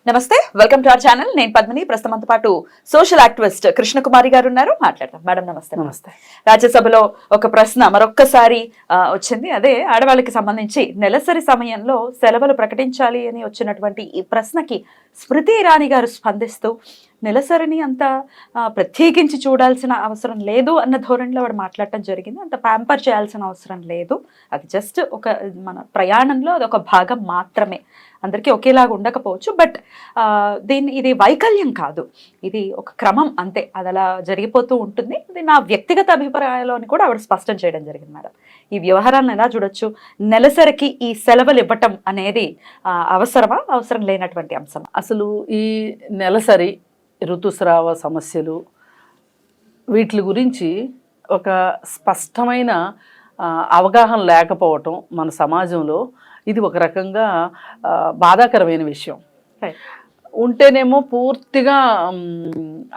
నమస్తే, welcome to our channel. నేను పద్మిని. ప్రస్తుతంతో పాటు సోషల్ యాక్టివిస్ట్ కృష్ణకుమారి గారు ఉన్నారు. మాట్లాడదాం. మేడం నమస్తే. నమస్తే. రాజ్యసభలో ఒక ప్రశ్న మరొక్కసారి వచ్చింది. అదే ఆడవాళ్ళకి సంబంధించి నెలసరి సమయంలో సెలవులు ప్రకటించాలి అని వచ్చినటువంటి ఈ ప్రశ్నకి స్మృతి ఇరానీ గారు స్పందిస్తూ నెలసరిని అంత ప్రత్యేకించి చూడాల్సిన అవసరం లేదు అన్న ధోరణిలో ఆవిడ మాట్లాడటం జరిగింది. అంత ప్యాంపర్ చేయాల్సిన అవసరం లేదు, అది జస్ట్ ఒక మన ప్రయాణంలో అది ఒక భాగం మాత్రమే, అందరికీ ఒకేలాగా ఉండకపోవచ్చు, బట్ ఇది వైకల్యం కాదు, ఇది ఒక క్రమం అంతే, అది అలా జరిగిపోతూ ఉంటుంది. ఇది నా వ్యక్తిగత అభిప్రాయాలు అని కూడా ఆవిడ స్పష్టం చేయడం జరిగింది. మేడం, ఈ వ్యవహారాన్ని ఎలా చూడొచ్చు? నెలసరికి ఈ సెలవులు ఇవ్వటం అనేది అవసరమా, అవసరం లేనటువంటి అంశం? అసలు ఈ నెలసరి ఋతుస్రావ సమస్యలు వీటి గురించి ఒక స్పష్టమైన అవగాహన లేకపోవటం మన సమాజంలో ఇది ఒక రకంగా బాధాకరమైన విషయం. ఉంటేనేమో పూర్తిగా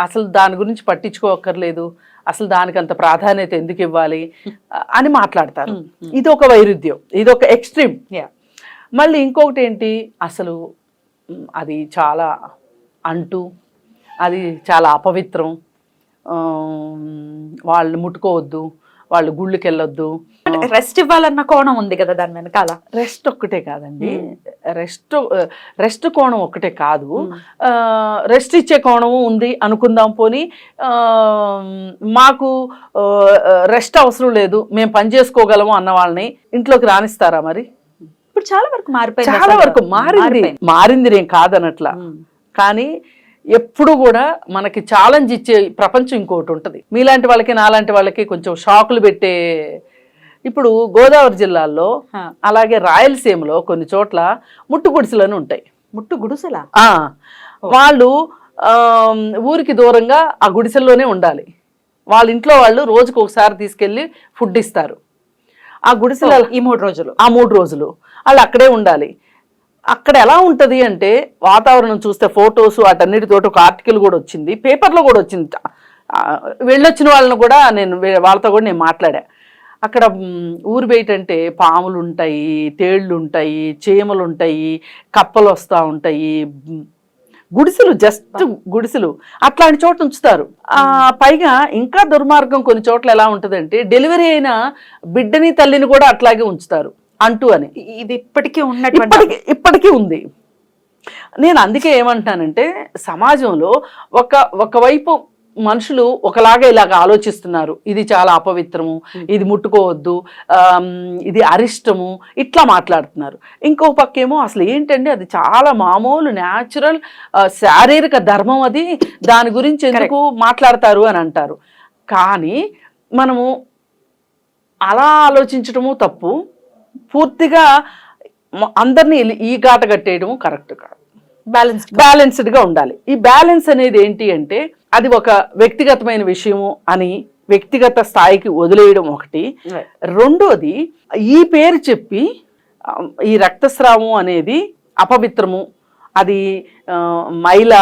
అసలు దాని గురించి పట్టించుకోక్కర్లేదు, అసలు దానికి అంత ప్రాధాన్యత ఎందుకు ఇవ్వాలి అని మాట్లాడతారు. ఇది ఒక వైరుధ్యం, ఇది ఒక ఎక్స్ట్రీమ్. మళ్ళీ ఇంకొకటి ఏంటి, అసలు అది చాలా అది చాలా అపవిత్రం, వాళ్ళు ముట్టుకోవద్దు, వాళ్ళు గుళ్ళకి వెళ్ళొద్దు, రెస్ట్ ఇవ్వాలన్న కోణం ఉంది కదా దాని వెనకాల. రెస్ట్ ఒక్కటే కాదండి, రెస్ట్ కోణం ఒక్కటే కాదు, రెస్ట్ ఇచ్చే కోణము ఉంది అనుకుందాం. పోనీ మాకు రెస్ట్ అవసరం లేదు, మేము పని చేసుకోగలము అన్న వాళ్ళని ఇంట్లోకి రానిస్తారా? మరి ఇప్పుడు చాలా వరకు మారిపోయింది, చాలా వరకు మారింది నేను కాదనట్లా, కానీ ఎప్పుడు కూడా మనకి ఛాలెంజ్ ఇచ్చే ప్రపంచం ఇంకోటి ఉంటుంది. మీలాంటి వాళ్ళకి నాలాంటి వాళ్ళకి కొంచెం షాకులు పెట్టే, ఇప్పుడు గోదావరి జిల్లాల్లో అలాగే రాయలసీమలో కొన్ని చోట్ల ముట్టు గుడిసెలని ఉంటాయి. ముట్టు గుడిసెలా? వాళ్ళు ఊరికి దూరంగా ఆ గుడిసెల్లోనే ఉండాలి. వాళ్ళ ఇంట్లో వాళ్ళు రోజుకు ఒకసారి తీసుకెళ్ళి ఫుడ్ ఇస్తారు. ఆ గుడిసెల ఈ 3 రోజులు వాళ్ళు అక్కడే ఉండాలి. అక్కడ ఎలా ఉంటుంది అంటే వాతావరణం చూస్తే ఫొటోస్ వాటన్నిటితోటి ఒక ఆర్టికల్ కూడా వచ్చింది, పేపర్లో కూడా వచ్చింది. వెళ్ళొచ్చిన వాళ్ళని కూడా వాళ్ళతో కూడా నేను మాట్లాడా. అక్కడ ఊరు బయట అంటే పాములు ఉంటాయి, తేళ్ళు ఉంటాయి, చీమలు ఉంటాయి, కప్పలు వస్తూ ఉంటాయి, గుడిసెలు జస్ట్ గుడిసెలు అట్లాంటి చోట ఉంచుతారు. పైగా ఇంకా దుర్మార్గం కొన్ని చోట్ల ఎలా ఉంటుందంటే డెలివరీ అయిన బిడ్డని తల్లిని కూడా అట్లాగే ఉంచుతారు అని. ఇది ఇప్పటికీ ఉంది. నేను అందుకే ఏమంటానంటే సమాజంలో ఒకవైపు మనుషులు ఒకలాగా ఇలాగ ఆలోచిస్తున్నారు, ఇది చాలా అపవిత్రము, ఇది ముట్టుకోవద్దు, ఇది అరిష్టము, ఇట్లా మాట్లాడుతున్నారు. ఇంకో పక్కేమో అసలు ఏంటంటే అది చాలా మామూలు న్యాచురల్ శారీరక ధర్మం, అది దాని గురించి ఎందుకు మాట్లాడతారు అని అంటారు. కానీ మనము అలా ఆలోచించటము తప్పు, పూర్తిగా అందరినీ ఈ గాట కట్టేయడము కరెక్ట్ కాదు. బ్యాలెన్స్డ్గా ఉండాలి. ఈ బ్యాలెన్స్ అనేది ఏంటి అంటే అది ఒక వ్యక్తిగతమైన విషయము అని వ్యక్తిగత స్థాయికి వదిలేయడం ఒకటి. రెండోది, ఈ పేరు చెప్పి ఈ రక్తస్రావం అనేది అపవిత్రము, అది మైల,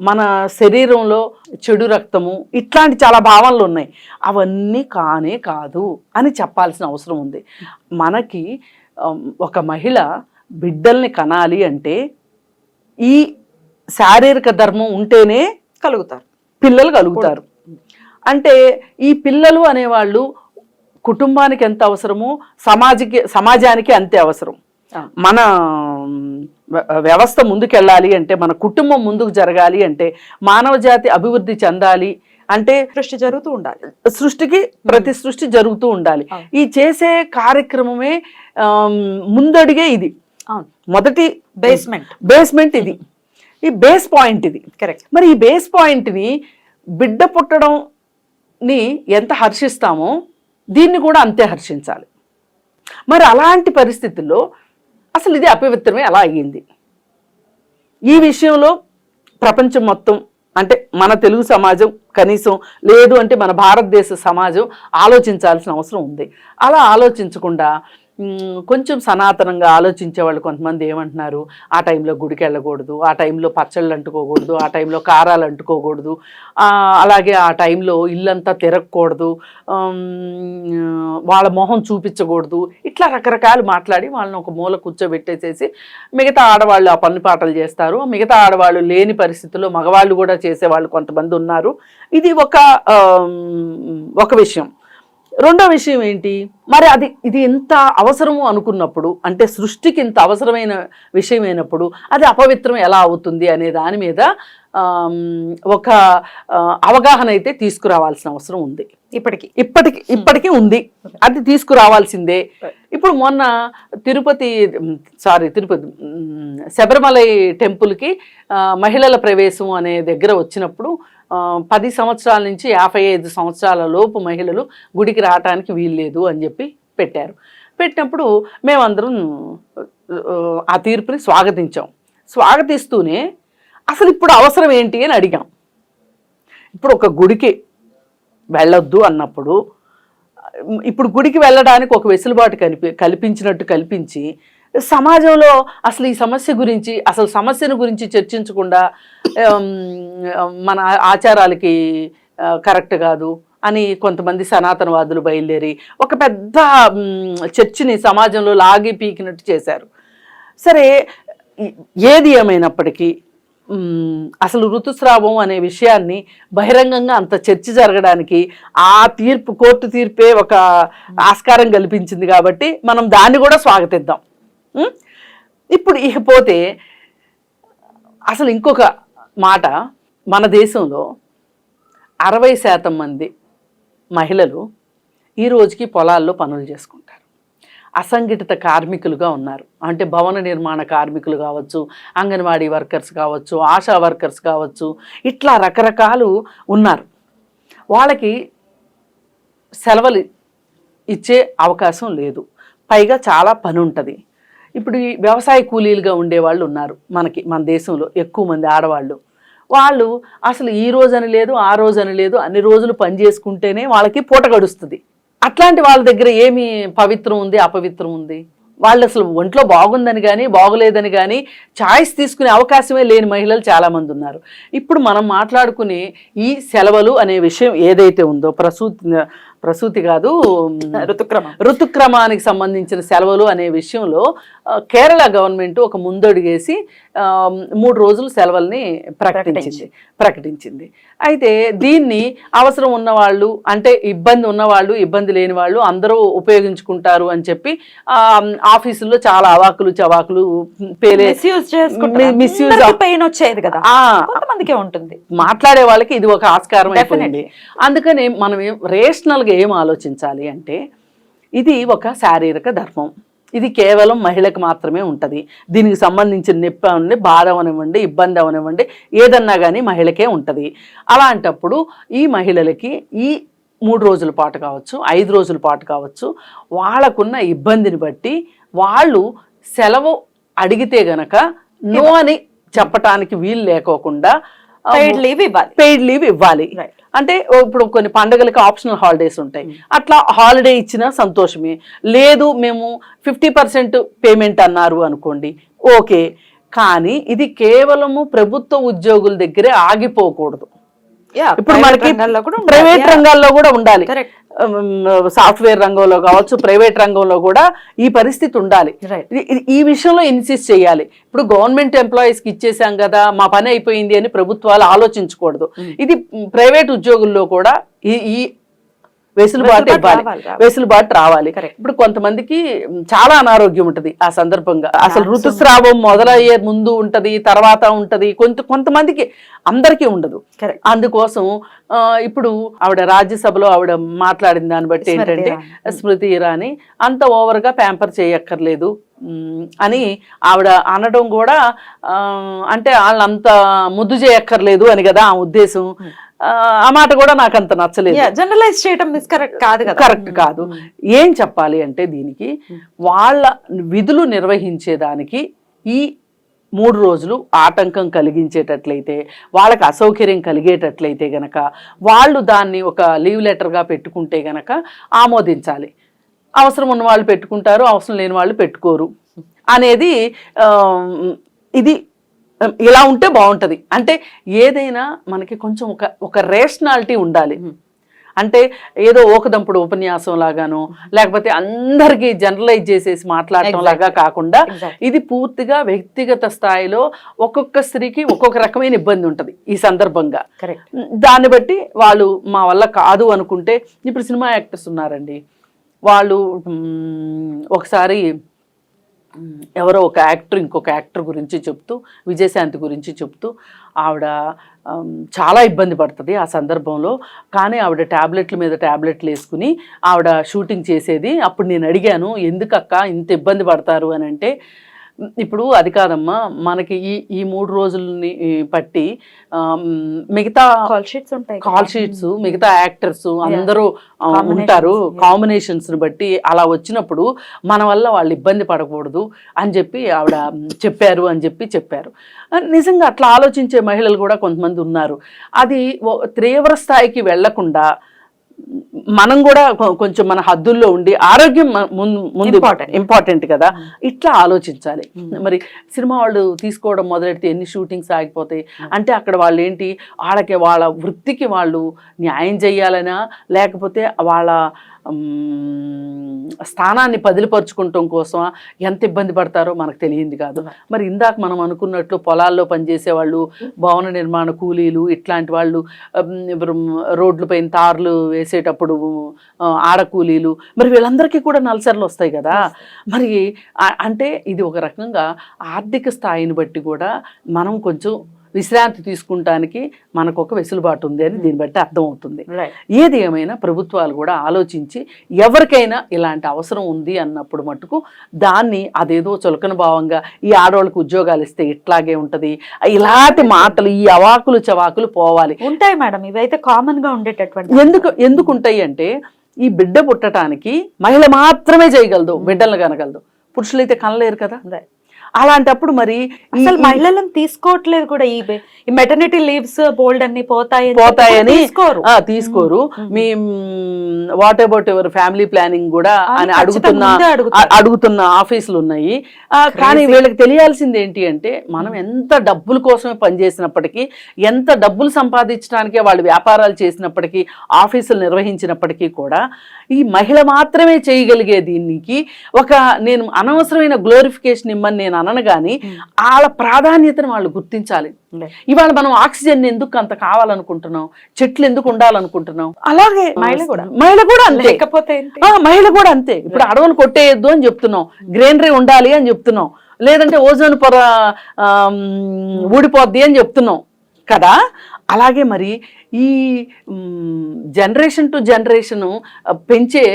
మన శరీరంలో చెడు రక్తము, ఇట్లాంటి చాలా భావనలు ఉన్నాయి, అవన్నీ కానే కాదు అని చెప్పాల్సిన అవసరం ఉంది. మనకి ఒక మహిళ బిడ్డల్ని కనాలి అంటే ఈ శారీరక ధర్మం ఉంటేనే పిల్లలు కలుగుతారు. అంటే ఈ పిల్లలు అనేవాళ్ళు కుటుంబానికి ఎంత అవసరమో సమాజానికి అంతే అవసరం. మన వ్యవస్థ ముందుకెళ్ళాలి అంటే, మన కుటుంబం ముందుకు జరగాలి అంటే, మానవ జాతి అభివృద్ధి చెందాలి అంటే సృష్టికి ప్రతి సృష్టి జరుగుతూ ఉండాలి. ఈ చేసే కార్యక్రమమే ముందడిగే ఇది, మొదటి బేస్మెంట్ ఇది, ఈ బేస్ పాయింట్ ఇది. కరెక్ట్. మరి ఈ బేస్ పాయింట్ని బిడ్డ పుట్టడంని ఎంత హర్షిస్తామో దీన్ని కూడా అంతే హర్షించాలి. మరి అలాంటి పరిస్థితుల్లో అసలు ఇది అపవిత్రమే ఎలా అయ్యింది? ఈ విషయంలో ప్రపంచం మొత్తం అంటే మన తెలుగు సమాజం కనీసం, లేదు అంటే మన భారతదేశ సమాజం ఆలోచించాల్సిన అవసరం ఉంది. అలా ఆలోచించకుండా కొంచెం సనాతనంగా ఆలోచించే వాళ్ళు కొంతమంది ఏమంటున్నారు, ఆ టైంలో గుడికి వెళ్ళకూడదు, ఆ టైంలో పచ్చళ్ళు అంటుకోకూడదు, ఆ టైంలో కారాలు అంటుకోకూడదు, అలాగే ఆ టైంలో ఇల్లంతా తిరగకూడదు, వాళ్ళ మొహం చూపించకూడదు, ఇట్లా రకరకాలు మాట్లాడి వాళ్ళని ఒక మూల కూర్చోబెట్టేసేసి మిగతా ఆడవాళ్ళు ఆ పన్ను పాటలు చేస్తారు. మిగతా ఆడవాళ్ళు లేని పరిస్థితుల్లో మగవాళ్ళు కూడా చేసేవాళ్ళు కొంతమంది ఉన్నారు. ఇది ఒక విషయం. రెండో విషయం ఏంటి, మరి ఇది ఇంత అవసరము అనుకున్నప్పుడు, అంటే సృష్టికి ఇంత అవసరమైన విషయం అయినప్పుడు అది అపవిత్రం ఎలా అవుతుంది అనే దాని మీద ఒక అవగాహన అయితే తీసుకురావాల్సిన అవసరం ఉంది. ఇప్పటికీ ఉంది, అది తీసుకురావాల్సిందే. ఇప్పుడు మొన్న శబరిమల టెంపుల్కి మహిళల ప్రవేశం అనే దగ్గర వచ్చినప్పుడు 10 సంవత్సరాల నుంచి 55 సంవత్సరాల లోపు మహిళలు గుడికి రావటానికి వీల్లేదు అని చెప్పి పెట్టినప్పుడు మేమందరం ఆ తీర్పుని స్వాగతిస్తూనే అసలు ఇప్పుడు అవసరం ఏంటి అని అడిగాం. ఇప్పుడు ఒక గుడికి వెళ్ళొద్దు అన్నప్పుడు ఇప్పుడు గుడికి వెళ్ళడానికి ఒక వెసులుబాటు కల్పించి సమాజంలో అసలు ఈ సమస్యను గురించి చర్చించకుండా మన ఆచారాలకి కరెక్ట్ కాదు అని కొంతమంది సనాతనవాదులు బయలుదేరి ఒక పెద్ద చర్చని సమాజంలో లాగి పీకినట్టు చేశారు. సరే, ఏది ఏమైనప్పటికీ అసలు ఋతుస్రావం అనే విషయాన్ని బహిరంగంగా అంత చర్చ జరగడానికి కోర్టు తీర్పే ఒక ఆస్కారం కల్పించింది కాబట్టి మనం దాన్ని కూడా స్వాగతిద్దాం. ఇప్పుడు ఇకపోతే అసలు ఇంకొక మాట, మన దేశంలో 60% మంది మహిళలు ఈ రోజుకి పొలాల్లో పనులు చేసుకుంటారు. అసంఘటిత కార్మికులుగా ఉన్నారు. అంటే భవన నిర్మాణ కార్మికులు కావచ్చు, అంగన్వాడీ వర్కర్స్ కావచ్చు, ఆశా వర్కర్స్ కావచ్చు, ఇట్లా రకరకాలు ఉన్నారు. వాళ్ళకి సెలవులు ఇచ్చే అవకాశం లేదు, పైగా చాలా పని ఉంటుంది. ఇప్పుడు ఈ వ్యవసాయ కూలీలుగా ఉండేవాళ్ళు ఉన్నారు మన దేశంలో ఎక్కువ మంది ఆడవాళ్ళు. వాళ్ళు అసలు ఈ రోజని లేదు, ఆ రోజని లేదు, అన్ని రోజులు పని చేసుకుంటేనే వాళ్ళకి పూట గడుస్తుంది. అట్లాంటి వాళ్ళ దగ్గర ఏమి పవిత్రం ఉంది, అపవిత్రం ఉంది? వాళ్ళు అసలు ఒంట్లో బాగుందని కానీ బాగోలేదని కానీ చాయిస్ తీసుకునే అవకాశమే లేని మహిళలు చాలామంది ఉన్నారు. ఇప్పుడు మనం మాట్లాడుకునే ఈ సెలవులు అనే విషయం ఏదైతే ఉందో, ప్రసూతి కాదు, ఋతుక్రమానికి సంబంధించిన సెలవులు అనే విషయంలో కేరళ గవర్నమెంట్ ఒక ముందడుగేసి 3 రోజులు సెలవుల్ని ప్రకటించింది. అయితే దీన్ని అవసరం ఉన్నవాళ్ళు, అంటే ఇబ్బంది ఉన్నవాళ్ళు, ఇబ్బంది లేని వాళ్ళు అందరూ ఉపయోగించుకుంటారు అని చెప్పి ఆఫీసుల్లో చాలా అవాకులు చవాకులు మాట్లాడే వాళ్ళకి ఇది ఒక ఆస్కారం అయిపోయింది. అందుకని మనం రేషనల్గా ఏం ఆలోచించాలి అంటే, ఇది ఒక శారీరక ధర్మం, ఇది కేవలం మహిళకు మాత్రమే ఉంటుంది. దీనికి సంబంధించిన నొప్పి అవనివ్వండి, బాధ అవనివ్వండి, ఇబ్బంది అవనివ్వండి, ఏదన్నా కానీ మహిళకే ఉంటుంది. అలాంటప్పుడు ఈ మహిళలకి ఈ 3 రోజుల పాటు కావచ్చు, 5 రోజుల పాటు కావచ్చు, వాళ్ళకున్న ఇబ్బందిని బట్టి వాళ్ళు సెలవు అడిగితే గనక నో అని చెప్పటానికి వీలు లేకోకుండా పెయిడ్ లీవ్ ఇవ్వాలి. అంటే ఇప్పుడు కొన్ని పండుగలకి ఆప్షనల్ హాలిడేస్ ఉంటాయి, అట్లా హాలిడే ఇచ్చినా సంతోషమే. లేదు మేము 50% పేమెంట్ అన్నారు అనుకోండి, ఓకే. కానీ ఇది కేవలము ప్రభుత్వ ఉద్యోగుల దగ్గరే ఆగిపోకూడదు. ఇప్పుడు మనకి ప్రైవేట్ రంగాల్లో కూడా ఉండాలి. సాఫ్ట్వేర్ రంగంలో కావచ్చు, ప్రైవేట్ రంగంలో కూడా ఈ పరిస్థితి ఉండాలి. ఈ విషయంలో ఇన్సిస్ట్ చేయాలి. ఇప్పుడు గవర్నమెంట్ ఎంప్లాయీస్కి ఇచ్చేసాం కదా, మా పని అయిపోయింది అని ప్రభుత్వాలు ఆలోచించకూడదు. ఇది ప్రైవేట్ ఉద్యోగుల్లో కూడా ఈ వెసులుబాటు రావాలి. ఇప్పుడు కొంతమందికి చాలా అనారోగ్యం ఉంటది ఆ సందర్భంగా, అసలు ఋతుస్రావం మొదలయ్యే ముందు ఉంటది, తర్వాత ఉంటది, కొంతమందికి, అందరికీ ఉండదు. అందుకోసం ఇప్పుడు ఆవిడ రాజ్యసభలో ఆవిడ మాట్లాడిన దాన్ని బట్టి ఏంటంటే, స్మృతి ఇరానీ అంత ఓవర్గా ప్యాంపర్ చేయక్కర్లేదు అని ఆవిడ అనడం కూడా, అంటే వాళ్ళంత ముద్దు చేయక్కర్లేదు అని కదా ఆ ఉద్దేశం. ఆ మాట కూడా నాకు అంత నచ్చలేదు. జనరలైజ్ చేయడం కరెక్ట్ కాదు. ఏం చెప్పాలి అంటే, దీనికి వాళ్ళ విధులు నిర్వహించేదానికి ఈ 3 రోజులు ఆటంకం కలిగించేటట్లయితే, వాళ్ళకి అసౌకర్యం కలిగేటట్లయితే గనక వాళ్ళు దాన్ని ఒక లీవ్ లెటర్గా పెట్టుకుంటే గనక ఆమోదించాలి. అవసరం ఉన్న వాళ్ళు పెట్టుకుంటారు, అవసరం లేని వాళ్ళు పెట్టుకోరు అనేది ఇది ఇలా ఉంటే బాగుంటది. అంటే ఏదైనా మనకి కొంచెం ఒక రేషనాలిటీ ఉండాలి. అంటే ఏదో ఓకదంపుడు ఉపన్యాసం లాగానో లేకపోతే అందరికీ జనరలైజ్ చేసేసి మాట్లాడటం లాగా కాకుండా ఇది పూర్తిగా వ్యక్తిగత స్థాయిలో ఒక్కొక్క స్త్రీకి ఒక్కొక్క రకమైన ఇబ్బంది ఉంటుంది ఈ సందర్భంగా. దాన్ని బట్టి వాళ్ళు మా వల్ల కాదు అనుకుంటే, ఇప్పుడు సినిమా యాక్టర్స్ ఉన్నారండి, వాళ్ళు ఒకసారి ఎవరో ఒక యాక్టర్ ఇంకొక యాక్టర్ గురించి చెప్తూ, విజయశాంతి గురించి చెప్తూ, ఆవిడ చాలా ఇబ్బంది పడుతుంది ఆ సందర్భంలో. కానీ ఆవిడ ట్యాబ్లెట్ల మీద ట్యాబ్లెట్లు వేసుకుని ఆవిడ షూటింగ్ చేసేది. అప్పుడు నేను అడిగాను, ఎందుకక్క ఇంత ఇబ్బంది పడతారు అని అంటే, ఇప్పుడు అది కాదమ్మా, మనకి ఈ 3 రోజులని పట్టి మిగతా కాల్ షీట్స్ మిగతా యాక్టర్స్ అందరూ ఉంటారు, కాంబినేషన్స్ ని బట్టి అలా వచ్చినప్పుడు మన వల్ల వాళ్ళు ఇబ్బంది పడకూడదు అని చెప్పి ఆవిడ చెప్పారు అని చెప్పారు. నిజంగా అట్లా ఆలోచించే మహిళలు కూడా కొంతమంది ఉన్నారు. అది తీవ్ర స్థాయికి వెళ్లకుండా మనం కూడా కొంచెం మన హద్దుల్లో ఉండి, ఆరోగ్యం ముందు ఇంపార్టెంట్ కదా, ఇట్లా ఆలోచించాలి. మరి సినిమా వాళ్ళు తీసుకోవడం మొదలెడితే ఎన్ని షూటింగ్స్ ఆగిపోతాయి అంటే, అక్కడ వాళ్ళు ఏంటి, వాళ్ళ వృత్తికి వాళ్ళు న్యాయం చేయాలనా లేకపోతే వాళ్ళ స్థానాన్ని పదిలిపరుచుకోవటం కోసం ఎంత ఇబ్బంది పడతారో మనకు తెలియంది కాదు. మరి ఇందాక మనం అనుకున్నట్లు పొలాల్లో పనిచేసే వాళ్ళు, భవన నిర్మాణ కూలీలు, ఇట్లాంటి వాళ్ళు, రోడ్ల పైన తార్లు వేసేటప్పుడు ఆడ కూలీలు, మరి వీళ్ళందరికీ కూడా నల్సర్లు వస్తాయి కదా. మరి అంటే ఇది ఒక రకంగా ఆర్థిక స్థాయిని బట్టి కూడా మనం కొంచెం విశ్రాంతి తీసుకుంటానికి మనకు ఒక వెసులుబాటు ఉంది అని దీన్ని బట్టి అర్థమవుతుంది. ఏది ఏమైనా ప్రభుత్వాలు కూడా ఆలోచించి ఎవరికైనా ఇలాంటి అవసరం ఉంది అన్నప్పుడు మటుకు దాన్ని అదేదో చులకన భావంగా ఈ ఆడవాళ్ళకు ఉద్యోగాలు ఇస్తే ఇట్లాగే ఉంటది, ఇలాంటి మాటలు, ఈ అవాకులు చవాకులు పోవాలి. ఉంటాయి మేడం, ఇవైతే కామన్ గా ఉండేటటువంటి. ఎందుకు ఉంటాయి అంటే, ఈ బిడ్డ పుట్టడానికి మహిళ మాత్రమే చేయగలదు, బిడ్డలను కనగలదు, పురుషులైతే కనలేరు కదా. అలాంటప్పుడు అసలు మహిళలను తీసుకోవట్లేదు కూడా. ఈ మెటర్నిటీ లీవ్స్ బోల్డ్ అన్ని పోతాయని తీసుకోరు. Me what about ever family planning కూడా అని అడుగుతున్న ఆఫీసులు ఉన్నాయి. కానీ వీళ్ళకి తెలియాల్సింది ఏంటి అంటే, మనం ఎంత డబ్బుల కోసమే పనిచేసినప్పటికీ, ఎంత డబ్బులు సంపాదించడానికే వాళ్ళు వ్యాపారాలు చేసినప్పటికీ, ఆఫీసులు నిర్వహించినప్పటికీ కూడా ఈ మహిళ మాత్రమే చేయగలిగే దీనికి నేను అనవసరమైన గ్లోరిఫికేషన్ ఇమ్మని నేను అనను, కానీ వాళ్ళ ప్రాధాన్యతను వాళ్ళు గుర్తించాలి. ఇవాళ మనం ఆక్సిజన్ ఎందుకు అంత కావాలనుకుంటున్నాం, చెట్లు ఎందుకు ఉండాలనుకుంటున్నాం, అలాగే మహిళ కూడా అంతే. మహిళ కూడా అంతే. ఇప్పుడు అడవులు కొట్టేయద్దు అని చెప్తున్నాం, గ్రీనరీ ఉండాలి అని చెప్తున్నాం, లేదంటే ఓజోన్ పొర ఊడిపోద్ది అని చెప్తున్నాం కదా. అలాగే మరి ఈ జనరేషన్ టు జనరేషన్ పెంచే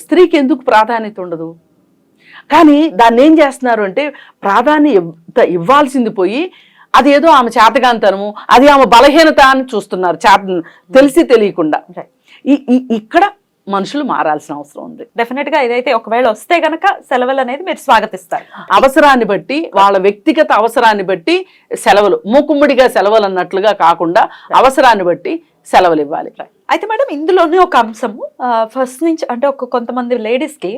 స్త్రీకి ఎందుకు ప్రాధాన్యత ఉండదు? కానీ దాన్ని ఏం చేస్తున్నారు అంటే, ప్రాధాన్యత ఇవ్వాల్సింది పోయి అదేదో ఆమె చేతగాంతనము, అది ఆమె బలహీనత అని చూస్తున్నారు, తెలిసి తెలియకుండా. ఇక్కడ మనుషులు మారాల్సిన అవసరం ఉంది. డెఫినెట్ గా ఇదైతే ఒకవేళ వస్తే గనక సెలవులు అనేది మీరు స్వాగతిస్తారు. అవసరాన్ని బట్టి, వాళ్ళ వ్యక్తిగత అవసరాన్ని బట్టి సెలవులు, మూకుమ్మడిగా సెలవులు అన్నట్లుగా కాకుండా అవసరాన్ని బట్టి సెలవులు ఇవ్వాలి. అయితే మేడం, ఇందులోనే ఒక అంశము ఫస్ట్ నుంచి అంటే కొంతమంది లేడీస్కి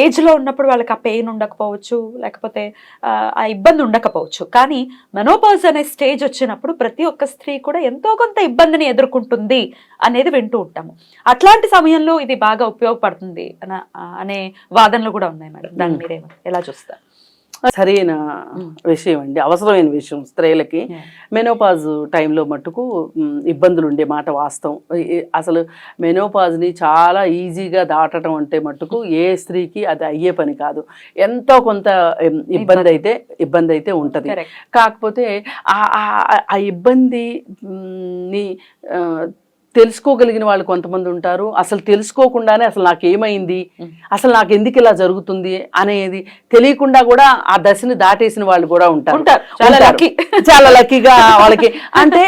ఏజ్లో ఉన్నప్పుడు వాళ్ళకి ఆ పెయిన్ ఉండకపోవచ్చు, లేకపోతే ఆ ఇబ్బంది ఉండకపోవచ్చు, కానీ మెనోపాజ్ అనే స్టేజ్ వచ్చినప్పుడు ప్రతి ఒక్క స్త్రీ కూడా ఎంతో కొంత ఇబ్బందిని ఎదుర్కొంటుంది అనేది వింటూ ఉంటాము. అట్లాంటి సమయంలో ఇది బాగా ఉపయోగపడుతుంది అనే వాదనలు కూడా ఉన్నాయి మేడం. దాన్ని మీరేమో ఎలా చూస్తారు? సరైన విషయం అండి, అవసరమైన విషయం. స్త్రీలకి మెనోపాజ్ టైంలో మట్టుకు ఇబ్బందులు ఉండే మాట వాస్తవం. అసలు మెనోపాజ్ని చాలా ఈజీగా దాటడం అంటే మట్టుకు ఏ స్త్రీకి అది అయ్యే పని కాదు. ఎంతో కొంత ఇబ్బంది అయితే ఉంటుంది. కాకపోతే ఆ ఇబ్బందిని తెలుసుకోగలిగిన వాళ్ళు కొంతమంది ఉంటారు, అసలు తెలుసుకోకుండానే అసలు నాకేమైంది, అసలు నాకు ఎందుకు ఇలా జరుగుతుంది అనేది తెలియకుండా కూడా ఆ దశని దాటేసిన వాళ్ళు కూడా ఉంటారు. చాలా లక్కీగా వాళ్ళకి. అంటే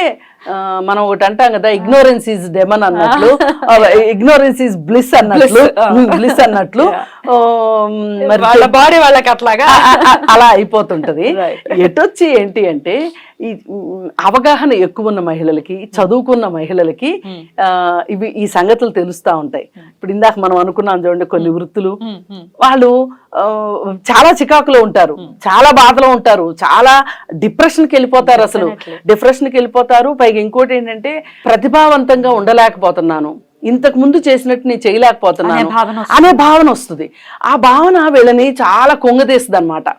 మనం ఒకటి అంటాం కదా, ఇగ్నోరెన్స్ ఈజ్ డెమన్ అన్నట్లు, ఇగ్నోరెన్స్ ఈజ్ బ్లిస్ అన్నట్లు మరి వాళ్ళ బాడీ వాళ్ళకి అట్లాగా అలా అయిపోతుంటది. ఎటొచ్చి ఏంటి అంటే, ఈ అవగాహన ఎక్కువ ఉన్న మహిళలకి, చదువుకున్న మహిళలకి ఈ సంగతులు తెలుస్తూ ఉంటాయి. ఇప్పుడు ఇందాక మనం అనుకున్నాం చూడండి కొన్ని వృత్తులు, ఉమ్, ఉమ్. వాళ్ళు చాలా చికాకులో ఉంటారు, చాలా బాధలో ఉంటారు, చాలా డిప్రెషన్కి వెళ్ళిపోతారు. అసలు Definitely. డిప్రెషన్కి వెళ్ళిపోతారు. పైగా ఇంకోటి ఏంటంటే ప్రతిభావంతంగా ఉండలేకపోతున్నాను, ఇంతకు ముందు చేసినట్టు నేను చేయలేకపోతున్నాను అనే భావన వస్తుంది. ఆ భావన వీళ్ళని చాలా కొంగదీస్తుంది అనమాట.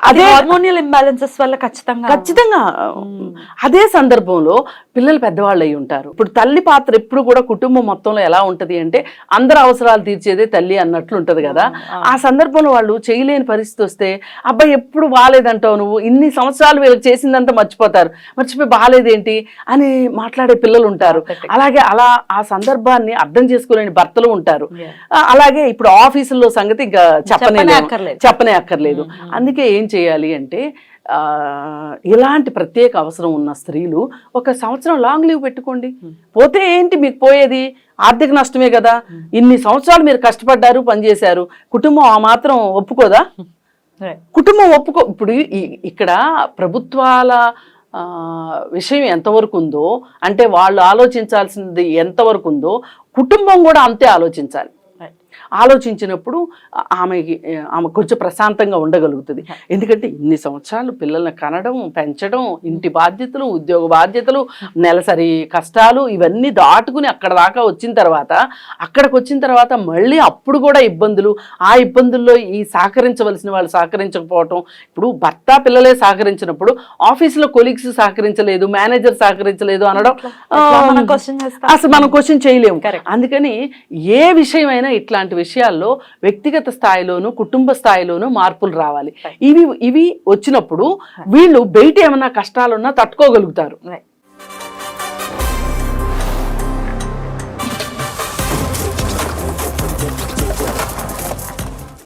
అదే హార్మోనియల్ ఇంబ్యాలెన్సెస్ వల్ల ఖచ్చితంగా అదే సందర్భంలో పిల్లలు పెద్దవాళ్ళు అయి ఉంటారు. ఇప్పుడు తల్లి పాత్ర ఎప్పుడు కూడా కుటుంబం మొత్తంలో ఎలా ఉంటది అంటే అందరి అవసరాలు తీర్చేదే తల్లి అన్నట్లు ఉంటది కదా. ఆ సందర్భంలో వాళ్ళు చేయలేని పరిస్థితి వస్తే అబ్బాయి ఎప్పుడు బాగాలేదంటావు నువ్వు, ఇన్ని సంవత్సరాలు వీళ్ళకి చేసిందంతా మర్చిపోయి బాగాలేదేంటి అని మాట్లాడే పిల్లలు ఉంటారు. అలాగే అలా ఆ సందర్భాన్ని అర్థం చేసుకోలేని భర్తలు ఉంటారు. అలాగే ఇప్పుడు ఆఫీసుల్లో సంగతి ఇంకా చెప్పనే అక్కర్లేదు. అందుకే ఏం చేయాలి అంటే ఇలాంటి ప్రత్యేక అవసరం ఉన్న స్త్రీలు 1 సంవత్సరం లాంగ్ లీవ్ పెట్టుకోండి. పోతే ఏంటి మీకు పోయేది, ఆర్థిక నష్టమే కదా. ఇన్ని సంవత్సరాలు మీరు కష్టపడ్డారు, పనిచేశారు, కుటుంబం ఆ మాత్రం ఒప్పుకోదా? కుటుంబం ఇప్పుడు ఇక్కడ ప్రభుత్వాల విషయం ఎంతవరకు ఉందో, అంటే వాళ్ళు ఆలోచించాల్సింది ఎంతవరకు ఉందో కుటుంబం కూడా అంతే ఆలోచించాలి. ఆలోచించినప్పుడు ఆమె కొంచెం ప్రశాంతంగా ఉండగలుగుతుంది. ఎందుకంటే ఇన్ని సంవత్సరాలు పిల్లల్ని కనడం, పెంచడం, ఇంటి బాధ్యతలు, ఉద్యోగ బాధ్యతలు, నెలసరి కష్టాలు ఇవన్నీ దాటుకుని అక్కడ దాకా వచ్చిన తర్వాత, అక్కడికి వచ్చిన తర్వాత మళ్ళీ అప్పుడు కూడా ఇబ్బందులు, ఆ ఇబ్బందుల్లో ఈ సహకరించవలసిన వాళ్ళు సహకరించకపోవటం. ఇప్పుడు భర్త పిల్లలే సహకరించినప్పుడు ఆఫీసులో కొలీగ్స్ సహకరించలేదు, మేనేజర్ సహకరించలేదు అనడం అసలు మనం క్వశ్చన్ చేయలేము. అందుకని ఏ విషయమైనా ఇట్లాంటి విషయాల్లో వ్యక్తిగత స్థాయిలోను కుటుంబ స్థాయిలోను మార్పులు రావాలి. ఇవి వచ్చినప్పుడు వీళ్ళు బయట ఏమన్నా కష్టాలున్నా తట్టుకోగలుగుతారు.